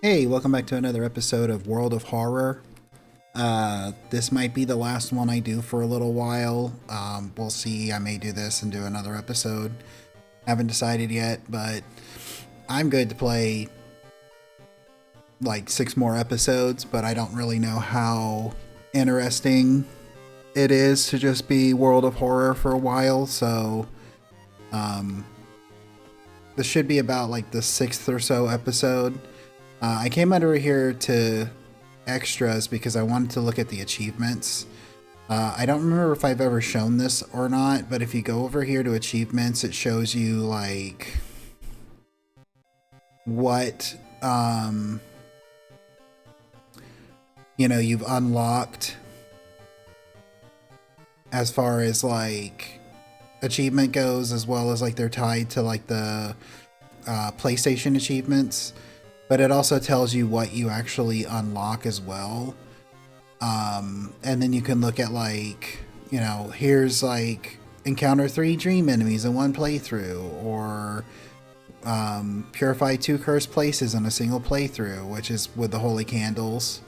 Hey, welcome back to another episode of World of Horror. This might be the last one I do for a little while. We'll see. I may do this and do another episode. Haven't decided yet, but I'm good to play like 6 more episodes, but I don't really know how interesting it is to just be World of Horror for a while, so um, this should be about like the 6th or so episode. I came under here to extras because I wanted to look at the achievements. I don't remember if I've ever shown this or not, but if you go over here to achievements, it shows you like what you've unlocked as far as like achievement goes, as well as like they're tied to like the PlayStation achievements. But it also tells you what you actually unlock as well. And then you can look at like, here's like encounter 3 dream enemies in one playthrough, or purify 2 cursed places in a single playthrough, which is with the holy candles.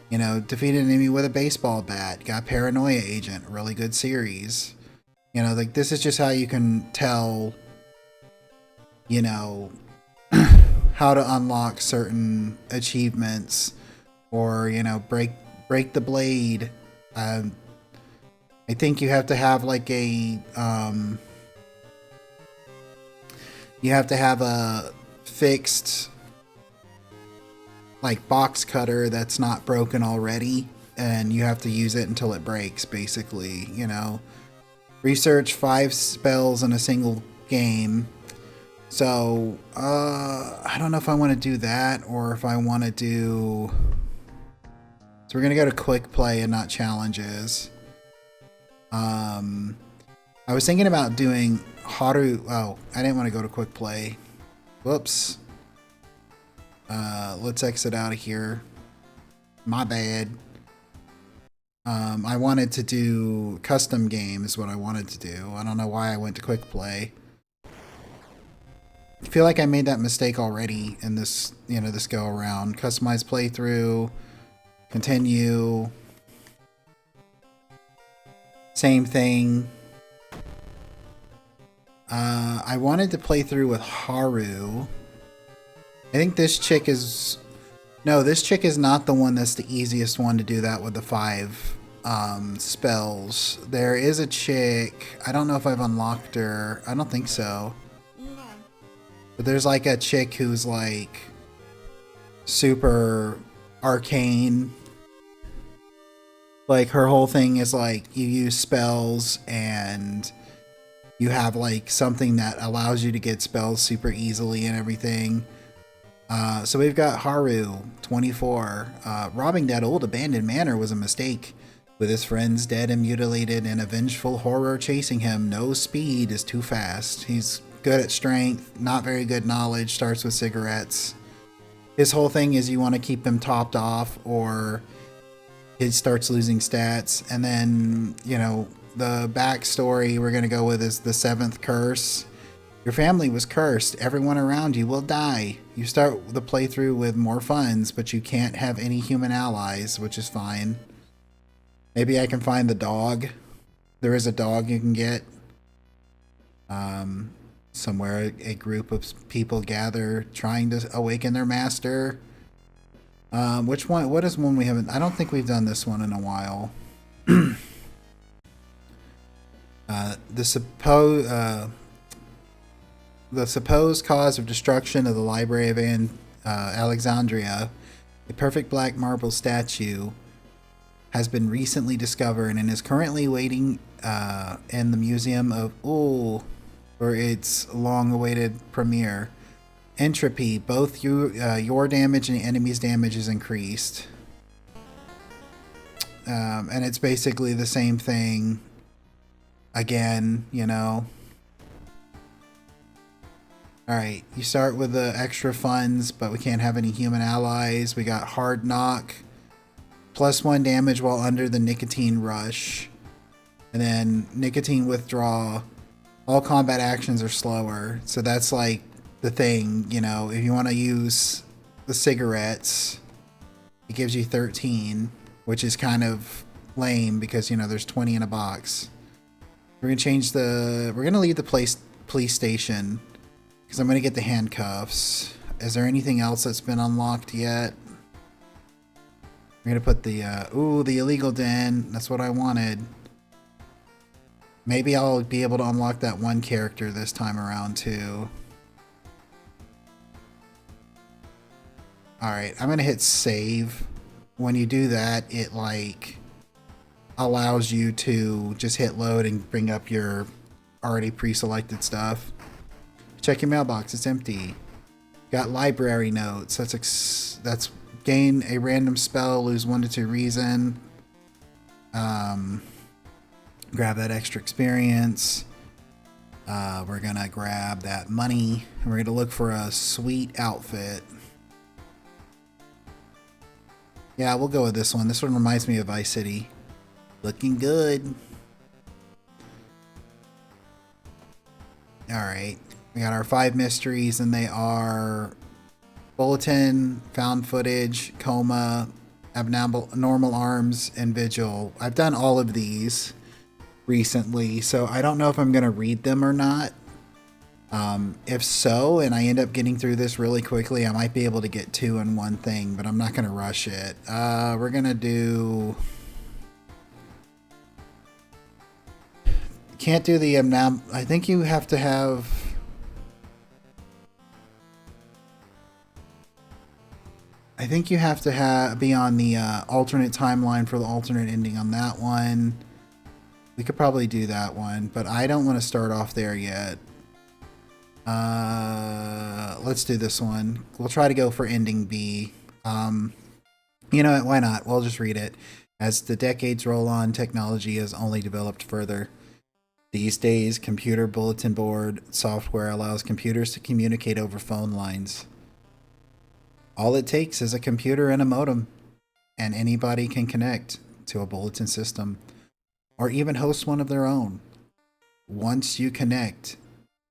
Defeat an enemy with a baseball bat. Got Paranoia Agent, really good series. Like this is just how you can tell, how to unlock certain achievements, or break the blade. I think you have to have like a fixed like box cutter that's not broken already, and you have to use it until it breaks, basically. Research 5 spells in a single game. So, I don't know if I want to do that, or if I want to do... So we're going to go to quick play and not challenges. I was thinking about doing Haru... Oh, I didn't want to go to quick play. Whoops. Let's exit out of here. My bad. I wanted to do custom game is what I wanted to do. I don't know why I went to quick play. I feel like I made that mistake already in this, this go around. Customize playthrough, continue, same thing. I wanted to play through with Haru. I think this chick is... No, this chick is not the one that's the easiest one to do that with the 5 spells. There is a chick. I don't know if I've unlocked her. I don't think so. But there's like a chick who's like super arcane. Like her whole thing is like you use spells and you have like something that allows you to get spells super easily and everything. So we've got Haru, 24. Robbing that old abandoned manor was a mistake. With his friends dead and mutilated and a vengeful horror chasing him, no speed is too fast. He's good at strength, not very good knowledge, starts with cigarettes. His whole thing is you want to keep him topped off, or he starts losing stats. And then, the backstory we're going to go with is the 7th curse. Your family was cursed. Everyone around you will die. You start the playthrough with more funds, but you can't have any human allies, which is fine. Maybe I can find the dog. There is a dog you can get. Somewhere a group of people gather trying to awaken their master. Which one? What is one we haven't? I don't think we've done this one in a while. The supposed cause of destruction of the Library of Alexandria, a perfect black marble statue, has been recently discovered and is currently waiting in the Museum of for its long-awaited premiere. Entropy, both your damage and the enemy's damage is increased. And it's basically the same thing again, Alright, you start with the extra funds, but we can't have any human allies. We got Hard Knock, +1 damage while under the nicotine rush. And then nicotine withdraw. All combat actions are slower. So that's like the thing, if you want to use the cigarettes, it gives you 13, which is kind of lame because, you know, there's 20 in a box. We're going to change the... We're going to leave the police station because I'm going to get the handcuffs. Is there anything else that's been unlocked yet? We're going to put the... ooh, the illegal den. That's what I wanted. Maybe I'll be able to unlock that one character this time around, too. Alright, I'm going to hit save. When you do that, it, like, allows you to just hit load and bring up your already pre-selected stuff. Check your mailbox. It's empty. Got library notes. That's gain a random spell, lose 1 to 2 reason. Grab that extra experience. We're gonna grab that money, and we're gonna look for a sweet outfit. Yeah, we'll go with this one. This one reminds me of Vice City. Looking good. Alright. We got our 5 mysteries, and they are Bulletin, Found Footage, Coma, Abnormal Arms, and Vigil. I've done all of these recently, so I don't know if I'm going to read them or not. If so, and I end up getting through this really quickly, I might be able to get 2 in one thing, but I'm not going to rush it. We're going to do... Can't do the... I think you have to have... I think you have to be on the alternate timeline for the alternate ending on that one. We could probably do that one, but I don't want to start off there yet. Let's do this one. We'll try to go for ending B. You know what? Why not? We'll just read it. As the decades roll on, technology has only developed further. These days, computer bulletin board software allows computers to communicate over phone lines. All it takes is a computer and a modem, and anybody can connect to a bulletin system, or even host one of their own. Once you connect,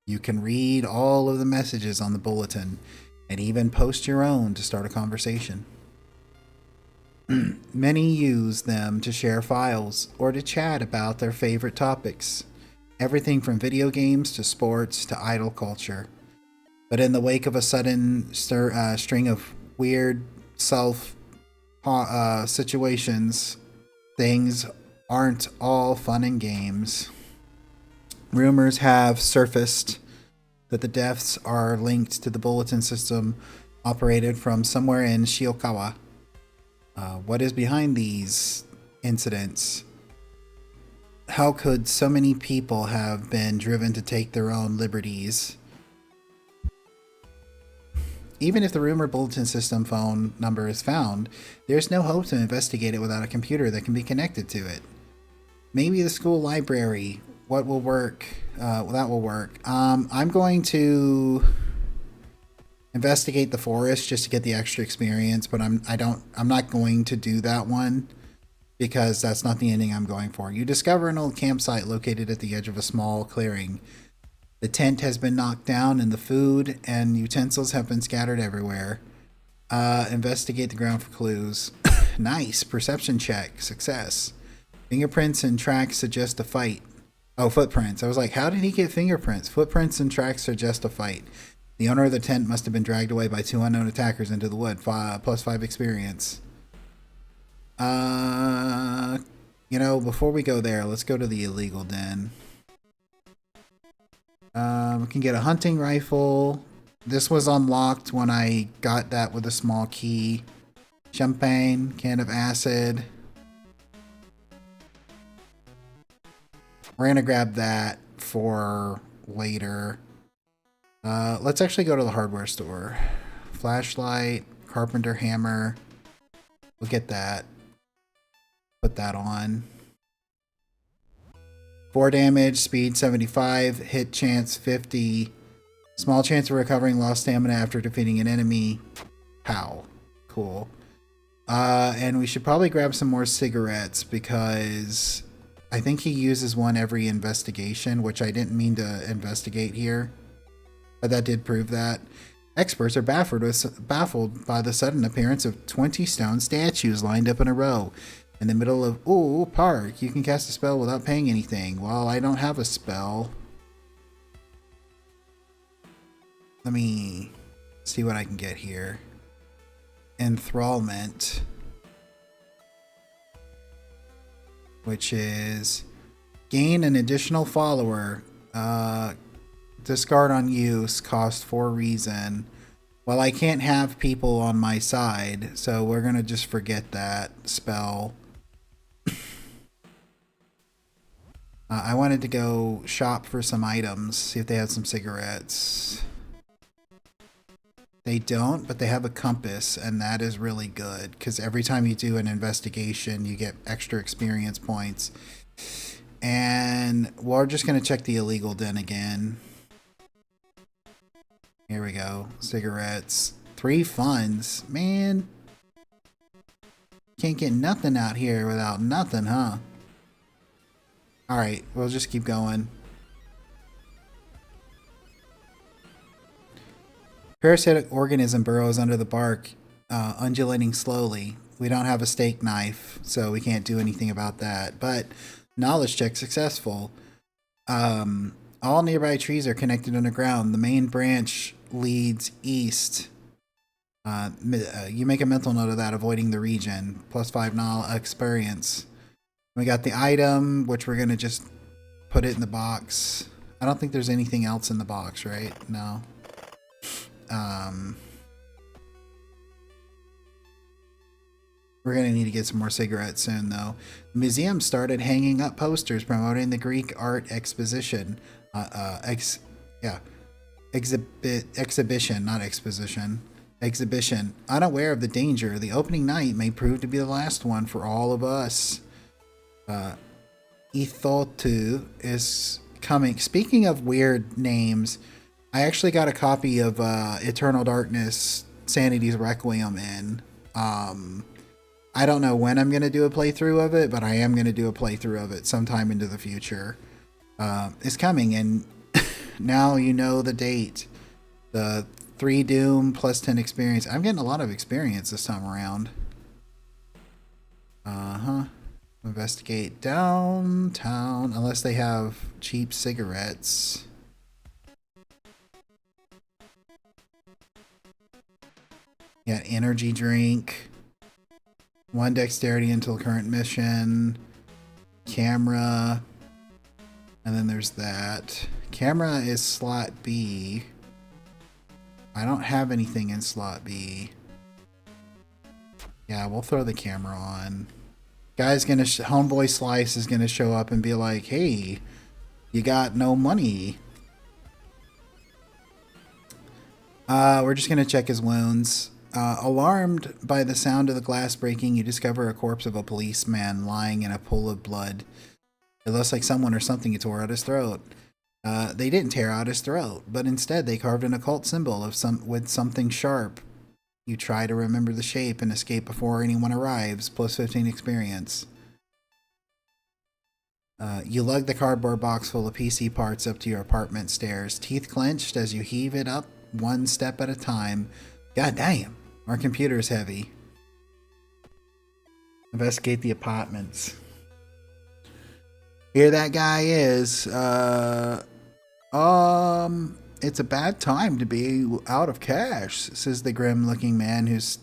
you can read all of the messages on the bulletin, and even post your own to start a conversation. Many use them to share files, or to chat about their favorite topics. Everything from video games to sports to idol culture. But in the wake of a sudden string of weird situations, things aren't all fun and games. Rumors have surfaced that the deaths are linked to the bulletin system operated from somewhere in Shiokawa. What is behind these incidents? How could so many people have been driven to take their own liberties? Even if the rumored bulletin system phone number is found, there's no hope to investigate it without a computer that can be connected to it. Maybe the school library. What will work? That will work. I'm going to investigate the forest just to get the extra experience, but I'm not going to do that one because that's not the ending I'm going for. You discover an old campsite located at the edge of a small clearing. The tent has been knocked down and the food and utensils have been scattered everywhere. Investigate the ground for clues. Nice. Perception check. Success. Fingerprints and tracks suggest a fight. Oh, footprints. I was like, how did he get fingerprints? Footprints and tracks suggest a fight. The owner of the tent must have been dragged away by 2 unknown attackers into the wood. +5 experience. You know, before we go there, let's go to the illegal den. We can get a hunting rifle. This was unlocked when I got that with a small key. Champagne, can of acid. We're gonna grab that for later. Let's actually go to the hardware store. Flashlight, carpenter hammer. We'll get that. Put that on. 4 damage, speed 75, hit chance 50, small chance of recovering lost stamina after defeating an enemy. Pow. Cool. And we should probably grab some more cigarettes because I think he uses one every investigation, which I didn't mean to investigate here. But that did prove that. Experts are baffled by the sudden appearance of 20 stone statues lined up in a row. In the middle of Park, you can cast a spell without paying anything. Well, I don't have a spell. Let me see what I can get here. Enthrallment, which is gain an additional follower. Discard on use, cost 4 reason. Well, I can't have people on my side, so we're gonna just forget that spell. I wanted to go shop for some items, see if they had some cigarettes. They don't, but they have a compass, and that is really good, because every time you do an investigation, you get extra experience points. And we're just going to check the illegal den again. Here we go. Cigarettes. 3 funds. Man. Can't get nothing out here without nothing, huh? Alright, we'll just keep going. Parasitic organism burrows under the bark, undulating slowly. We don't have a steak knife, so we can't do anything about that. But knowledge check successful. All nearby trees are connected underground. The main branch leads east. You make a mental note of that, avoiding the region. +5 knowledge experience. We got the item, which we're going to just put it in the box. I don't think there's anything else in the box, right? No. We're going to need to get some more cigarettes soon, though. The museum started hanging up posters promoting the Greek art exposition. Exhibition, not exposition. Exhibition. Unaware of the danger, the opening night may prove to be the last one for all of us. Ethotu is coming. Speaking of weird names, I actually got a copy of Eternal Darkness Sanity's Requiem in. I don't know when I'm going to do a playthrough of it, but I am going to do a playthrough of it sometime into the future. It's coming, and now you know the date. The 3 Doom plus 10 experience. I'm getting a lot of experience this time around. Investigate downtown, unless they have cheap cigarettes. Yeah, energy drink. 1 dexterity until current mission. Camera. And then there's that. Camera is slot B. I don't have anything in slot B. Yeah, we'll throw the camera on. Guy's gonna, Homeboy Slice is gonna show up and be like, hey, you got no money. We're just gonna check his wounds. Alarmed by the sound of the glass breaking, you discover a corpse of a policeman lying in a pool of blood. It looks like someone or something tore out his throat. They didn't tear out his throat, but instead they carved an occult symbol with something sharp. You try to remember the shape and escape before anyone arrives, +15 experience. You lug the cardboard box full of PC parts up to your apartment stairs, teeth clenched as you heave it up 1 step at a time. God damn, our computer is heavy. Investigate the apartments. Here that guy is. It's a bad time to be out of cash, says the grim-looking man who's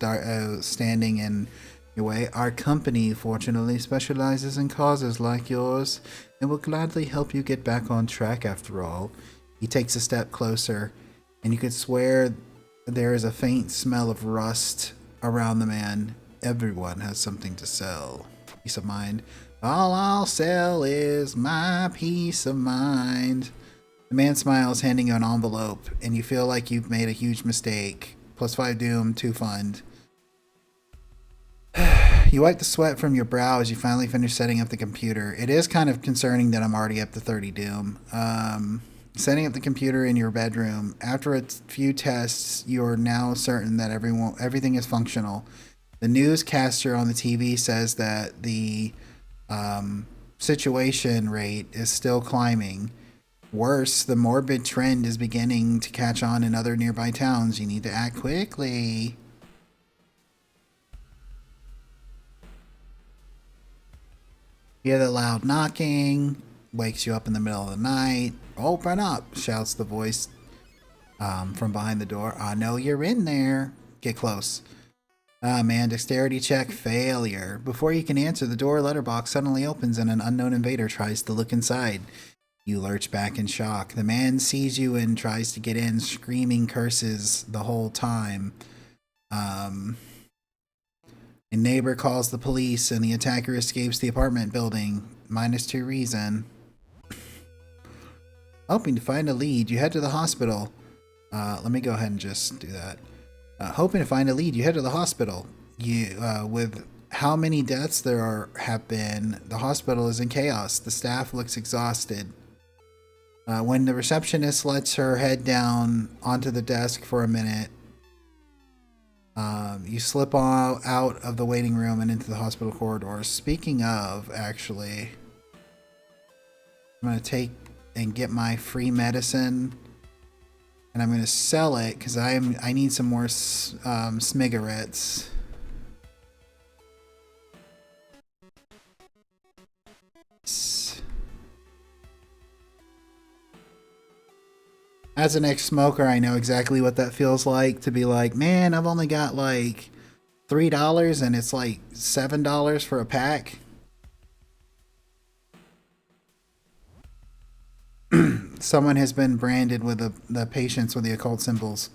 standing in your way. Our company, fortunately, specializes in causes like yours and will gladly help you get back on track after all. He takes a step closer, and you could swear there is a faint smell of rust around the man. Everyone has something to sell. Peace of mind. All I'll sell is my peace of mind. The man smiles, handing you an envelope, and you feel like you've made a huge mistake. +5 doom, 2 fund. You wipe the sweat from your brow as you finally finish setting up the computer. It is kind of concerning that I'm already up to 30 doom. Setting up the computer in your bedroom. After a few tests, you're now certain that everything is functional. The newscaster on the TV says that the situation rate is still climbing. Worse, the morbid trend is beginning to catch on in other nearby towns. You need to act quickly. You hear the loud knocking, wakes you up in the middle of the night. Open up, shouts the voice from behind the door. I know you're in there. Get close. Ah, man, dexterity check failure. Before you can answer, the door letterbox suddenly opens and an unknown invader tries to look inside. You lurch back in shock. The man sees you and tries to get in, screaming curses the whole time. A neighbor calls the police and the attacker escapes the apartment building. -2 reason. Hoping to find a lead, you head to the hospital. Let me go ahead and just do that. Hoping to find a lead, you head to the hospital. With how many deaths there have been, the hospital is in chaos. The staff looks exhausted. When the receptionist lets her head down onto the desk for a minute, you slip out of the waiting room and into the hospital corridor. Speaking of, actually, I'm going to take and get my free medicine, and I'm going to sell it because I need some more smigarettes. As an ex-smoker, I know exactly what that feels like to be like, man, I've only got like $3 and it's like $7 for a pack. Someone has been branded with the patients with the occult symbols.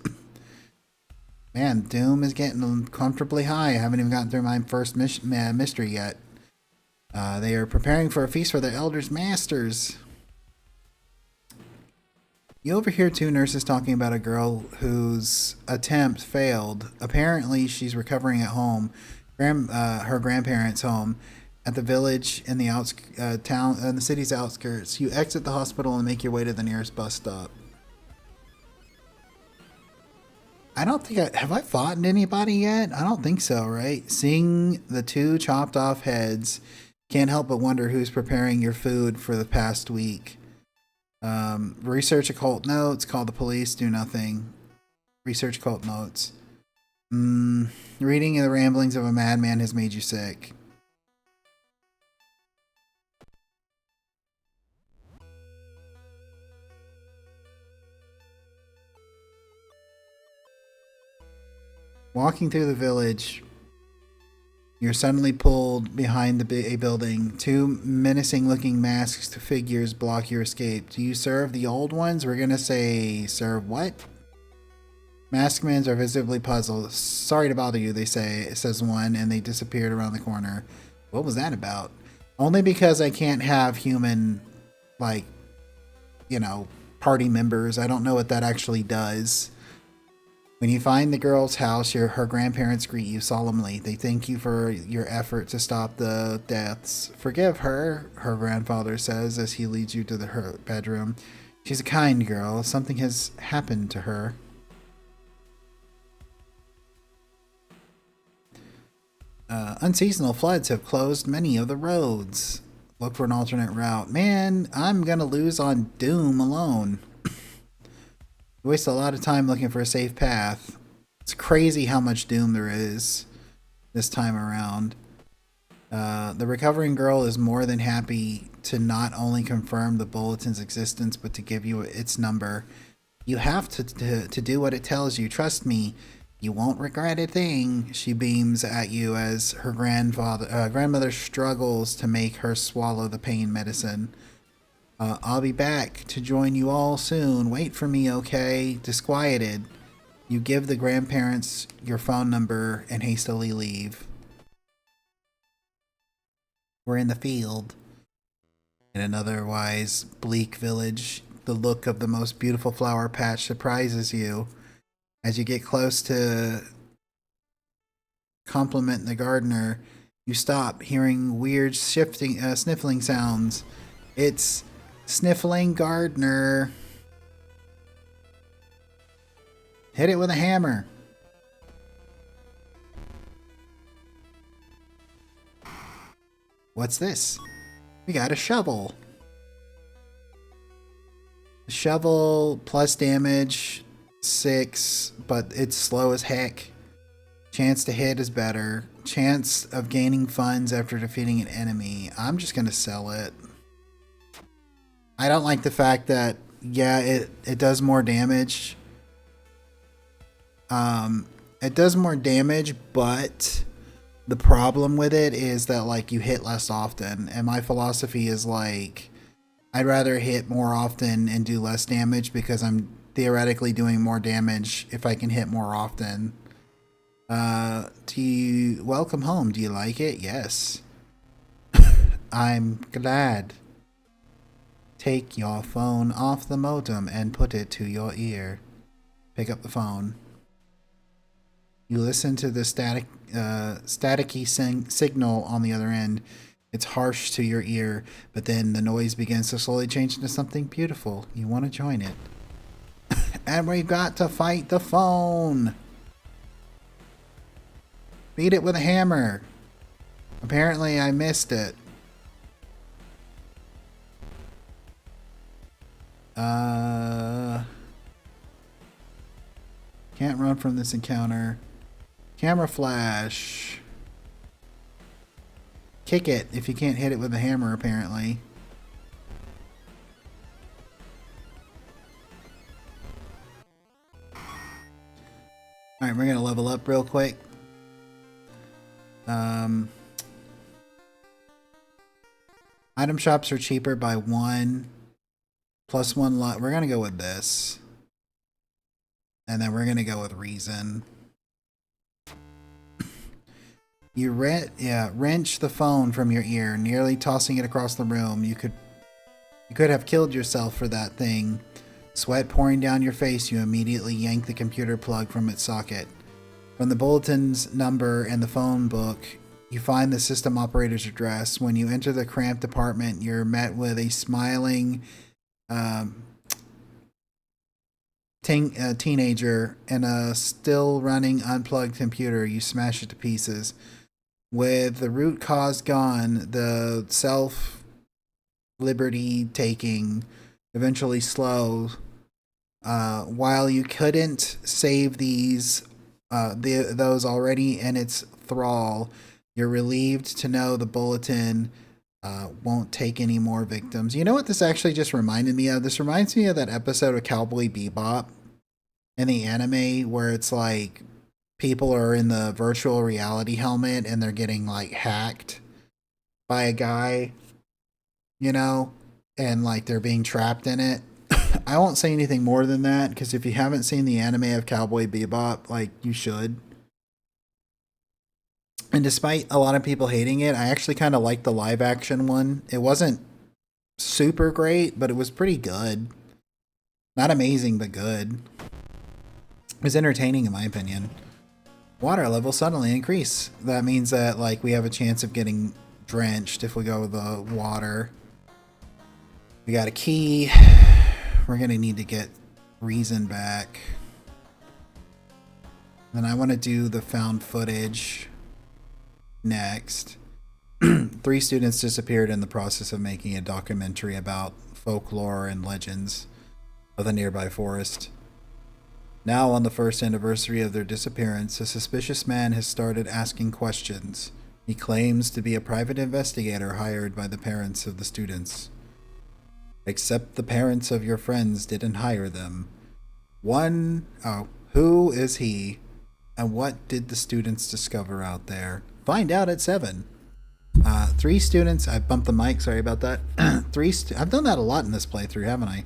Man, Doom is getting comfortably high. I haven't even gotten through my first mystery yet. They are preparing for a feast for their elders' masters. You overhear two nurses talking about a girl whose attempt failed. Apparently, she's recovering at home, her grandparents' home, at the village in the in the city's outskirts. You exit the hospital and make your way to the nearest bus stop. I don't think have I fought anybody yet? I don't think so, right? Seeing the two chopped off heads, can't help but wonder who's preparing your food for the past week. Research occult notes, call the police, do nothing. Research occult notes. Reading the ramblings of a madman has made you sick. Walking through the village, you're suddenly pulled behind a building. Two menacing-looking masked figures block your escape. Do you serve the old ones? We're gonna say, serve what? Maskmans are visibly puzzled. Sorry to bother you, they say, says one, and they disappeared around the corner. What was that about? Only because I can't have human, like, party members. I don't know what that actually does. When you find the girl's house, her grandparents greet you solemnly. They thank you for your effort to stop the deaths. Forgive her, her grandfather says as he leads you to her bedroom. She's a kind girl. Something has happened to her. Unseasonal floods have closed many of the roads. Look for an alternate route. Man, I'm gonna lose on Doom alone. You waste a lot of time looking for a safe path. It's crazy how much Doom there is this time around. The recovering girl is more than happy to not only confirm the bulletin's existence, but to give you its number. You have to do what it tells you. Trust me, you won't regret a thing. She beams at you as her grandmother struggles to make her swallow the pain medicine. I'll be back to join you all soon. Wait for me, okay? Disquieted, you give the grandparents your phone number and hastily leave. We're in the field. In an otherwise bleak village, the look of the most beautiful flower patch surprises you. As you get close to compliment the gardener, you stop, hearing weird sniffling sounds. It's Sniffling Gardener. Hit it with a hammer. What's this? We got a shovel. Shovel plus damage 6, but it's slow as heck. Chance to hit is better. Chance of gaining funds after defeating an enemy. I'm just gonna sell it. I don't like the fact that, yeah, it does more damage. It does more damage, but the problem with it is that, like, you hit less often. And my philosophy is, like, I'd rather hit more often and do less damage because I'm theoretically doing more damage if I can hit more often. Welcome home. Do you like it? Yes. I'm glad. Take your phone off the modem and put it to your ear. Pick up the phone. You listen to the staticky signal on the other end. It's harsh to your ear, but then the noise begins to slowly change into something beautiful. You want to join it. And we've got to fight the phone. Beat it with a hammer. Apparently I missed it. Can't run from this encounter. Camera flash. Kick it if you can't hit it with a hammer, apparently. Alright, we're gonna level up real quick. Item shops are cheaper by 1. Plus 1 lot. We're gonna go with this. And then we're gonna go with reason. You wrench the phone from your ear, nearly tossing it across the room. You could have killed yourself for that thing. Sweat pouring down your face, you immediately yank the computer plug from its socket. From the bulletin's number and the phone book, you find the system operator's address. When you enter the cramped apartment, you're met with a smiling teenager and a still running unplugged computer. You smash it to pieces. With the root cause gone, the self-liberty taking eventually slows. While you couldn't save those already in its thrall, you're relieved to know the bulletin won't take any more victims. You know what this actually just reminded me of? This reminds me of that episode of Cowboy Bebop in the anime where it's like people are in the virtual reality helmet and they're getting like hacked by a guy, you know, and like they're being trapped in it. I won't say anything more than that because if you haven't seen the anime of Cowboy Bebop, like you should. And despite a lot of people hating it, I actually kind of liked the live action one. It wasn't super great, but it was pretty good. Not amazing, but good. It was entertaining in my opinion. Water level suddenly increase. That means that like we have a chance of getting drenched if we go with the water. We got a key. We're going to need to get reason back. Then I want to do the found footage next. 3 students disappeared in the process of making a documentary about folklore and legends of the nearby forest. Now, on the first anniversary of their disappearance, a suspicious man has started asking questions. He claims to be a private investigator hired by the parents of the students. Except the parents of your friends didn't hire them. Who is he? And what did the students discover out there? Find out at 7. 3 students. I bumped the mic. Sorry about that. I've done that a lot in this playthrough, haven't I?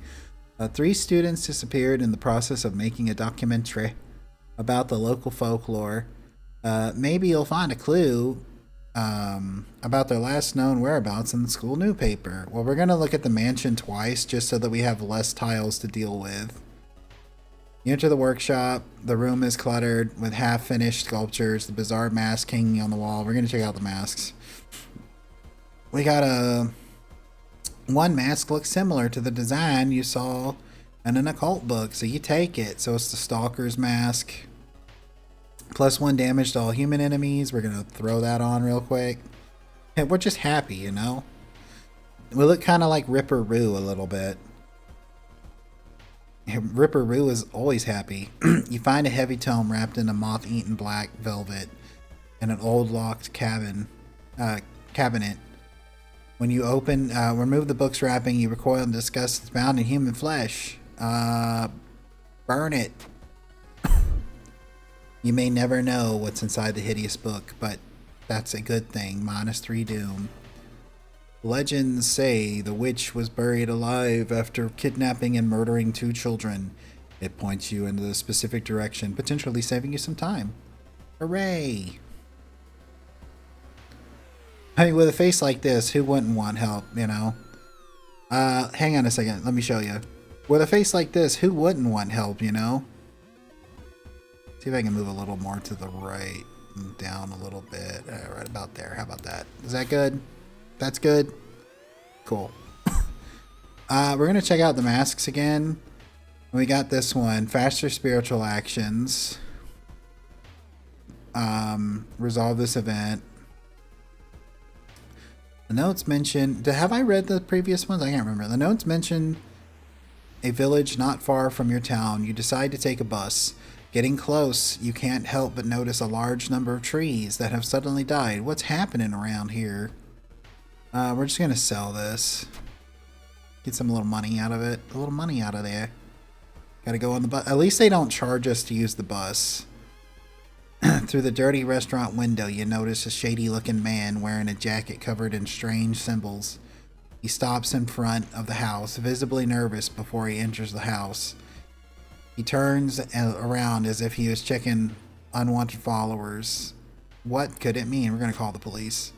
3 students disappeared in the process of making a documentary about the local folklore. Maybe you'll find a clue about their last known whereabouts in the school newspaper. Well, we're going to look at the mansion twice just so that we have less tiles to deal with. You enter the workshop. The room is cluttered with half-finished sculptures, the bizarre mask hanging on the wall. We're going to check out the masks. We got one mask looks similar to the design you saw in an occult book, so you take it. So it's the Stalker's mask. +1 damage to all human enemies. We're going to throw that on real quick. And we're just happy, you know? We look kind of like Ripper Roo a little bit. Ripperoo is always happy. You find a heavy tome wrapped in a moth-eaten black velvet in an old locked cabinet. When you remove the book's wrapping, you recoil in disgust. It's bound in human flesh. Burn it. You may never know what's inside the hideous book, but that's a good thing. -3 doom. Legends say the witch was buried alive after kidnapping and murdering 2 children. It points you into the specific direction, potentially saving you some time. Hooray! I mean, with a face like this, who wouldn't want help, you know? Hang on a second. Let me show you. With a face like this, who wouldn't want help, you know? See if I can move a little more to the right and down a little bit. Right about there. How about that? Is that good? That's good? Cool. We're going to check out the masks again. We got this one. Faster spiritual actions. Resolve this event. The notes mention... Have I read the previous ones? I can't remember. The notes mention a village not far from your town. You decide to take a bus. Getting close, you can't help but notice a large number of trees that have suddenly died. What's happening around here? We're just going to sell this. Get some little money out of it. A little money out of there. Gotta go on the bus. At least they don't charge us to use the bus. Through the dirty restaurant window, you notice a shady-looking man wearing a jacket covered in strange symbols. He stops in front of the house, visibly nervous before he enters the house. He turns around as if he was checking unwanted followers. What could it mean? We're going to call the police.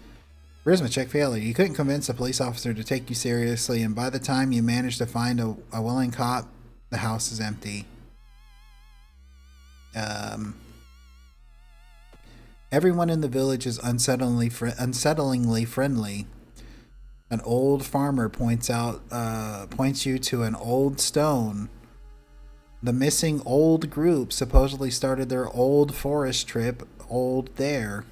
Charisma check failure. You couldn't convince a police officer to take you seriously, and by the time you manage to find a willing cop, the house is empty. Everyone in the village is unsettlingly friendly. An old farmer points you to an old stone. The missing old group supposedly started their old forest trip old there.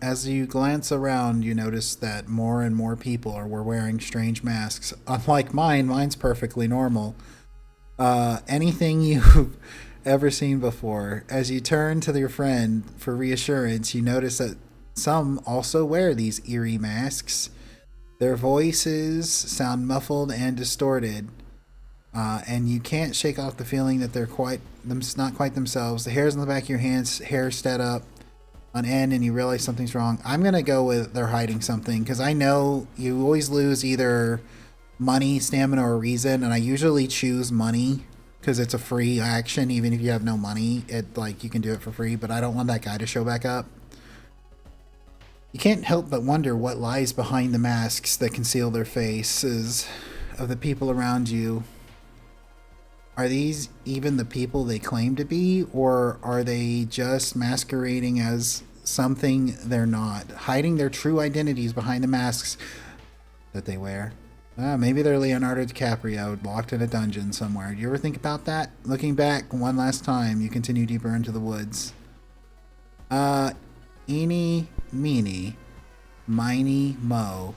As you glance around, you notice that more and more people were wearing strange masks. Unlike mine's perfectly normal. Anything you've ever seen before. As you turn to your friend for reassurance, you notice that some also wear these eerie masks. Their voices sound muffled and distorted, and you can't shake off the feeling that they're not quite themselves. The hairs on the back of your hands, hair stand up on end, and you realize something's wrong. I'm gonna go with they're hiding something, because I know you always lose either money, stamina, or reason, and I usually choose money because it's a free action. Even if you have no money, you can do it for free, but I don't want that guy to show back up. You can't help but wonder what lies behind the masks that conceal their faces of the people around you. Are these even the people they claim to be, or are they just masquerading as something they're not, hiding their true identities behind the masks that they wear? Maybe they're Leonardo DiCaprio locked in a dungeon somewhere. Do you ever think about that? Looking back one last time, you continue deeper into the woods. Eeny, meeny, miny, mo.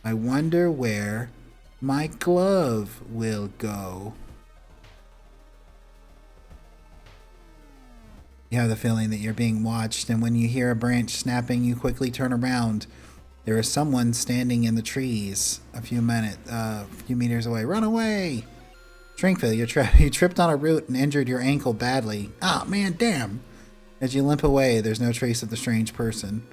I wonder where my glove will go. You have the feeling that you're being watched, and when you hear a branch snapping, you quickly turn around. There is someone standing in the trees a few meters away. Run away! Shrinkville, you tripped on a root and injured your ankle badly. Ah, man, damn! As you limp away, there's no trace of the strange person.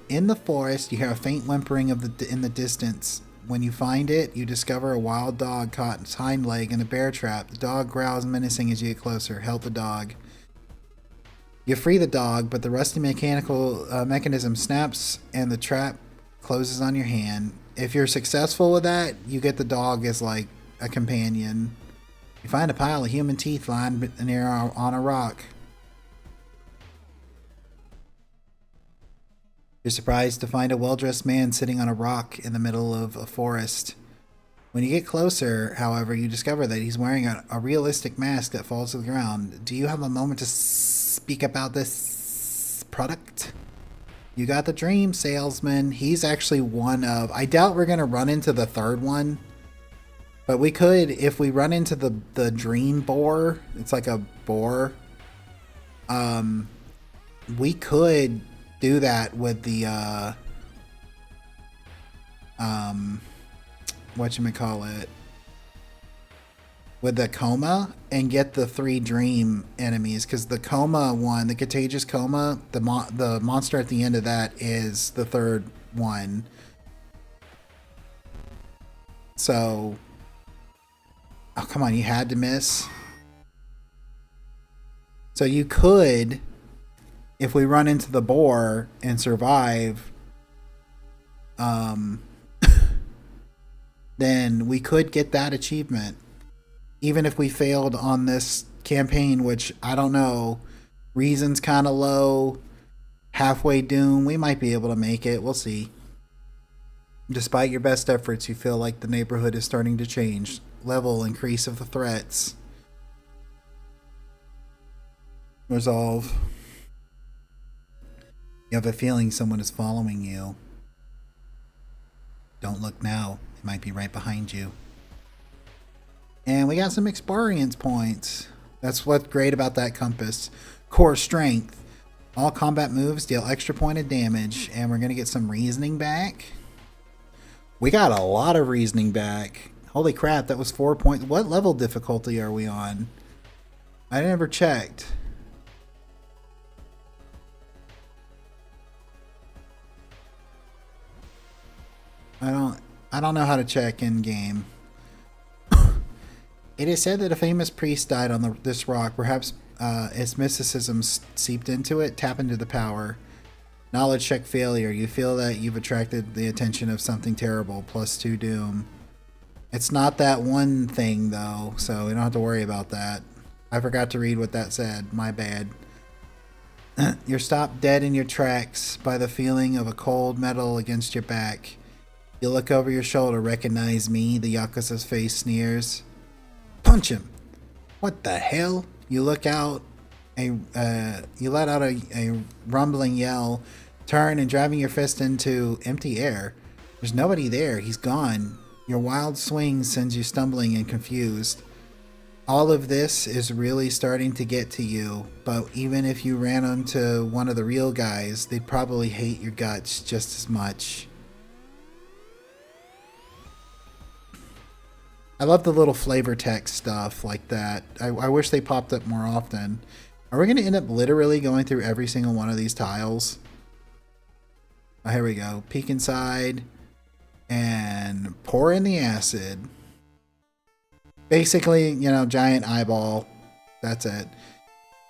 In the forest, you hear a faint whimpering in the distance. When you find it, you discover a wild dog caught its hind leg in a bear trap. The dog growls menacing as you get closer. Help the dog. You free the dog, but the rusty mechanical mechanism snaps and the trap closes on your hand. If you're successful with that, you get the dog as like a companion. You find a pile of human teeth lying near on a rock. You're surprised to find a well-dressed man sitting on a rock in the middle of a forest. When you get closer, however, you discover that he's wearing a realistic mask that falls to the ground. Do you have a moment to speak about this product? You got the dream salesman. He's actually one of... I doubt we're going to run into the third one. But we could, if we run into the dream boar. It's like a boar. We could do that with the... whatchamacallit, with the coma, and get the 3 dream enemies, because the coma one, the contagious coma, the monster at the end of that is the 3rd one. So, oh come on, you had to miss. So you could, if we run into the boar and survive, then we could get that achievement. Even if we failed on this campaign, which I don't know, reason's kind of low, halfway doom, we might be able to make it. We'll see. Despite your best efforts, you feel like the neighborhood is starting to change. Level increase of the threats. Resolve. You have a feeling someone is following you. Don't look now. It might be right behind you. And we got some experience points. That's what's great about that compass. Core strength. All combat moves deal extra point of damage. And we're going to get some reasoning back. We got a lot of reasoning back. Holy crap, that was 4 points. What level difficulty are we on? I never checked. I don't know how to check in game. It is said that a famous priest died on this rock. Perhaps its mysticism seeped into it. Tap into the power. Knowledge check failure. You feel that you've attracted the attention of something terrible. +2 doom. It's not that one thing though, so we don't have to worry about that. I forgot to read what that said. My bad. You're stopped dead in your tracks by the feeling of a cold metal against your back. You look over your shoulder. Recognize me? The yakuza's face sneers. Punch him! What the hell? You look out. You let out a rumbling yell. Turn and driving your fist into empty air. There's nobody there. He's gone. Your wild swing sends you stumbling and confused. All of this is really starting to get to you, but even if you ran onto one of the real guys, they'd probably hate your guts just as much. I love the little flavor text stuff like that. I wish they popped up more often. Are we going to end up literally going through every single one of these tiles? Oh, here we go. Peek inside and pour in the acid. Basically, you know, giant eyeball. That's it.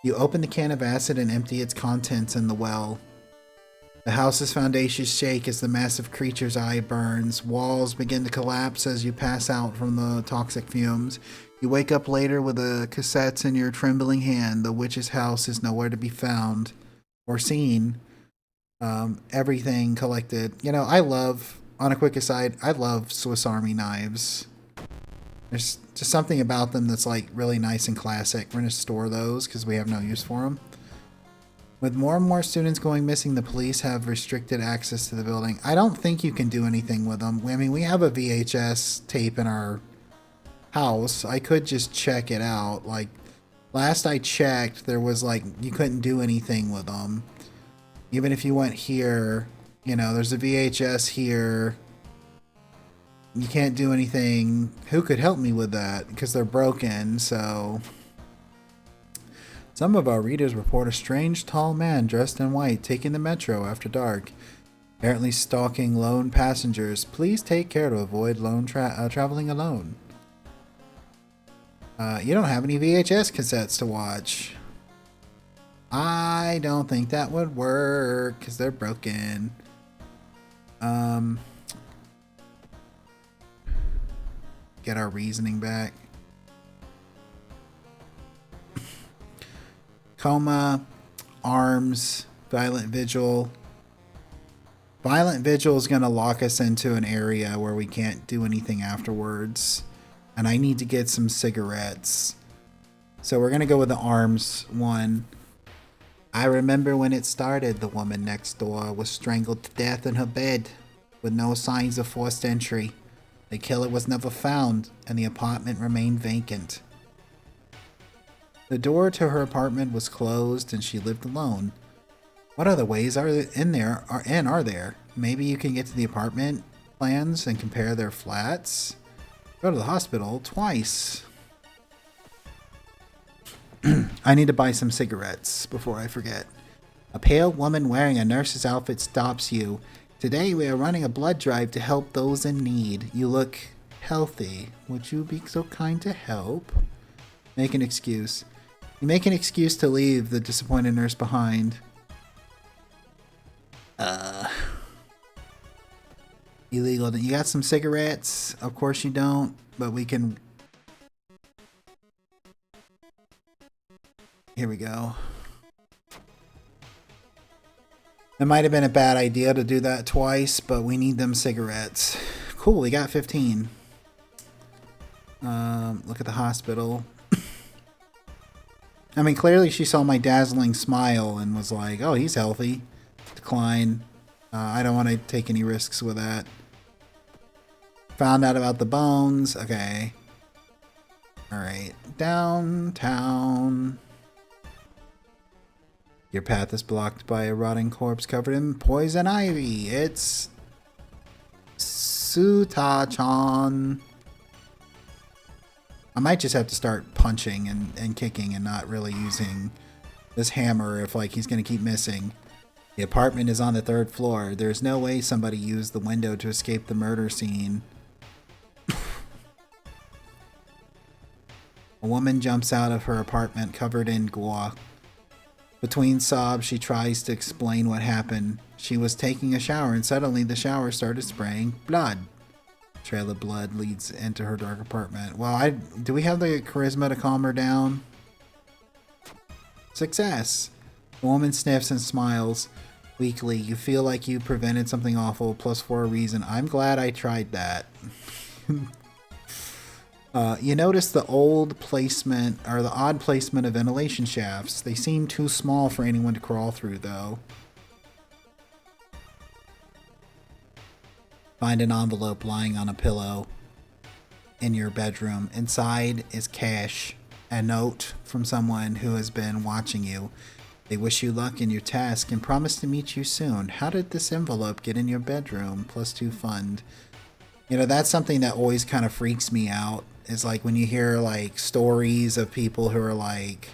You open the can of acid and empty its contents in the well. The house's foundations shake as the massive creature's eye burns. Walls begin to collapse as you pass out from the toxic fumes. You wake up later with the cassettes in your trembling hand. The witch's house is nowhere to be found or seen. Everything collected. You know, I love, on a quick aside, I love Swiss Army knives. There's just something about them that's like really nice and classic. We're going to store those because we have no use for them. With more and more students going missing, the police have restricted access to the building. I don't think you can do anything with them. I mean, we have a VHS tape in our house. I could just check it out. Like, last I checked, there was like, you couldn't do anything with them. Even if you went here, you know, there's a VHS here. You can't do anything. Who could help me with that? Because they're broken, so... Some of our readers report a strange tall man dressed in white taking the metro after dark, apparently stalking lone passengers. Please take care to avoid traveling alone. You don't have any VHS cassettes to watch. I don't think that would work because they're broken. Get our reasoning back. Coma, arms, violent vigil. Violent Vigil is going to lock us into an area where we can't do anything afterwards. And I need to get some cigarettes. So we're going to go with the arms one. I remember when it started, the woman next door was strangled to death in her bed with no signs of forced entry. The killer was never found, and the apartment remained vacant. The door to her apartment was closed, and she lived alone. What other ways are there? Maybe you can get to the apartment plans and compare their flats? Go to the hospital twice. I need to buy some cigarettes before I forget. A pale woman wearing a nurse's outfit stops you. Today we are running a blood drive to help those in need. You look healthy. Would you be so kind to help? Make an excuse. You make an excuse to leave the disappointed nurse behind. Illegal. You got some cigarettes? Of course you don't, but we can... Here we go. It might have been a bad idea to do that twice, but we need them cigarettes. Cool, we got 15. Look at the hospital. I mean, clearly she saw my dazzling smile and was like, oh, he's healthy. Decline. I don't want to take any risks with that. Found out about the bones. Okay. Alright. Downtown. Your path is blocked by a rotting corpse covered in poison ivy. It's Suta-chan. I might just have to start punching and kicking and not really using this hammer if like he's going to keep missing. The apartment is on the 3rd floor. There's no way somebody used the window to escape the murder scene. A woman jumps out of her apartment covered in gore. Between sobs, she tries to explain what happened. She was taking a shower and suddenly the shower started spraying blood. Trail of blood leads into her dark apartment. Well, do we have the charisma to calm her down? Success. The woman sniffs and smiles weakly. You feel like you prevented something awful, plus for a reason. I'm glad I tried that. You notice the odd placement of ventilation shafts. They seem too small for anyone to crawl through, though. Find an envelope lying on a pillow in your bedroom. Inside is cash. A note from someone who has been watching you. They wish you luck in your task and promise to meet you soon. How did this envelope get in your bedroom? +2 fund. You know, that's something that always kind of freaks me out. Is like when you hear like stories of people who are like,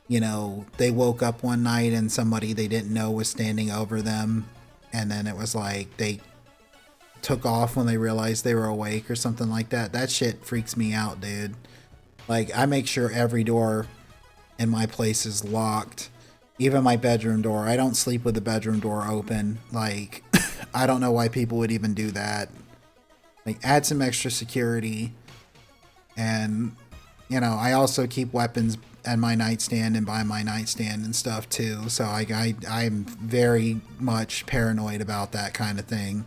you know, they woke up one night and somebody they didn't know was standing over them. And then it was like they took off when they realized they were awake or something like that. That shit freaks me out, dude. Like, I make sure every door in my place is locked. Even my bedroom door. I don't sleep with the bedroom door open. Like, I don't know why people would even do that. Like, add some extra security. And, you know, I also keep weapons at my nightstand and by my nightstand and stuff, too. So I'm very much paranoid about that kind of thing.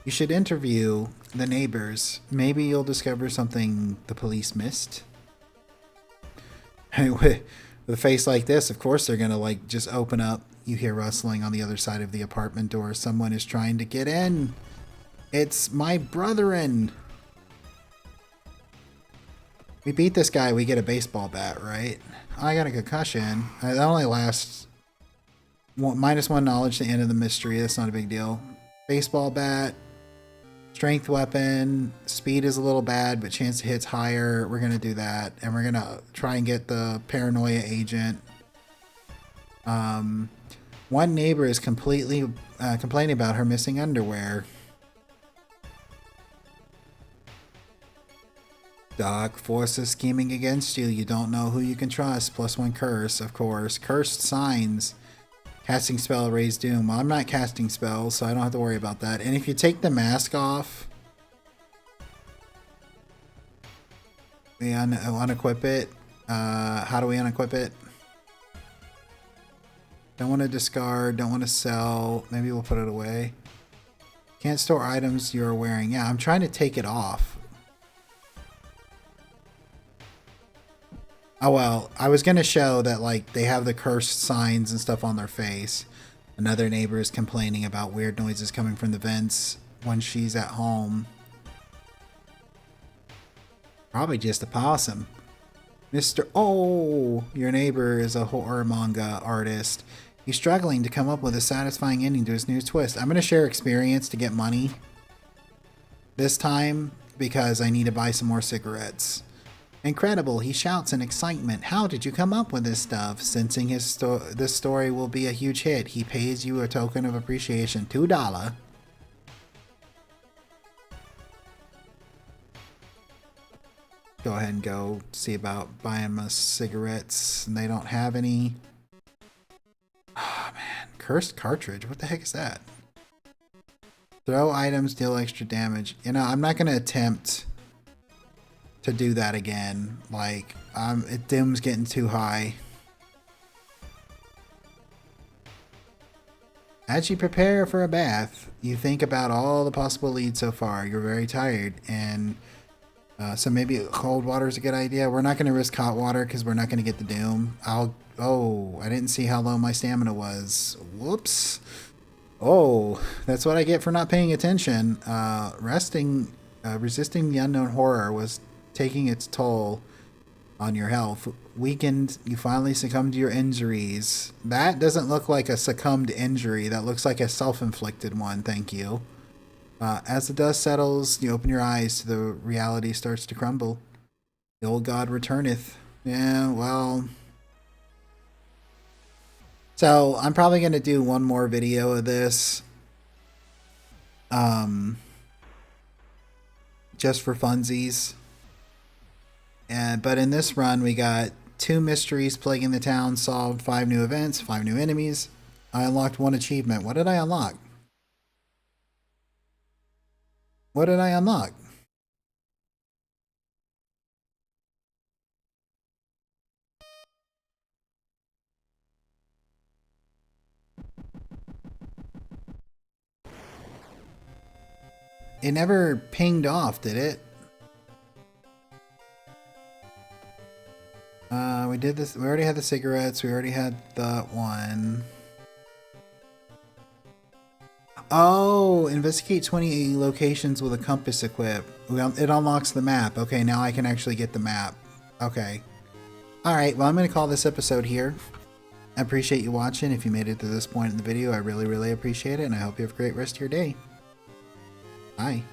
You should interview the neighbors. Maybe you'll discover something the police missed. With a face like this, of course they're going to, like, just open up. You hear rustling on the other side of the apartment door. Someone is trying to get in. It's my brethren. We beat this guy, we get a baseball bat, right? I got a concussion. That only lasts -1 knowledge to end of the mystery. That's not a big deal. Baseball bat. Strength weapon. Speed is a little bad, but chance to hit's higher. We're going to do that. And we're going to try and get the paranoia agent. One neighbor is completely complaining about her missing underwear. Dark forces scheming against you. You don't know who you can trust. +1 curse, of course. Cursed signs. Casting spell, raise doom. Well, I'm not casting spells, so I don't have to worry about that. And if you take the mask off, we unequip it. How do we unequip it? Don't want to discard, don't want to sell. Maybe we'll put it away. Can't store items you're wearing. Yeah, I'm trying to take it off. Oh well, I was going to show that like they have the cursed signs and stuff on their face. Another neighbor is complaining about weird noises coming from the vents when she's at home. Probably just a possum. Mr. Oh, your neighbor is a horror manga artist. He's struggling to come up with a satisfying ending to his new twist. I'm going to share experience to get money this time because I need to buy some more cigarettes. Incredible, he shouts in excitement. How did you come up with this stuff? Sensing this story will be a huge hit, he pays you a token of appreciation, $2. Go ahead and go see about buying us cigarettes, and they don't have any. Oh man, cursed cartridge, what the heck is that? Throw items, deal extra damage. You know, I'm not going to attempt to do that again. Like, Doom's getting too high. As you prepare for a bath, you think about all the possible leads so far. You're very tired, and so maybe cold water is a good idea. We're not going to risk hot water because we're not going to get the Doom. Oh, I didn't see how low my stamina was. Whoops. Oh, that's what I get for not paying attention. Resisting the unknown horror was taking its toll on your health. Weakened, you finally succumbed to your injuries. That doesn't look like a succumbed injury. That looks like a self-inflicted one, thank you. As the dust settles, you open your eyes, the reality starts to crumble. The old god returneth. Yeah, well. So, I'm probably going to do one more video of this. Just for funsies. But in this run, we got 2 mysteries plaguing the town, solved 5 new events, 5 new enemies. I unlocked 1 achievement. What did I unlock? What did I unlock? It never pinged off, did it? We did this. We already had the cigarettes. We already had that one. Oh, investigate 20 locations with a compass equipped. It unlocks the map. Okay, now I can actually get the map. Okay. Alright, well, I'm going to call this episode here. I appreciate you watching. If you made it to this point in the video, I really, really appreciate it, and I hope you have a great rest of your day. Bye.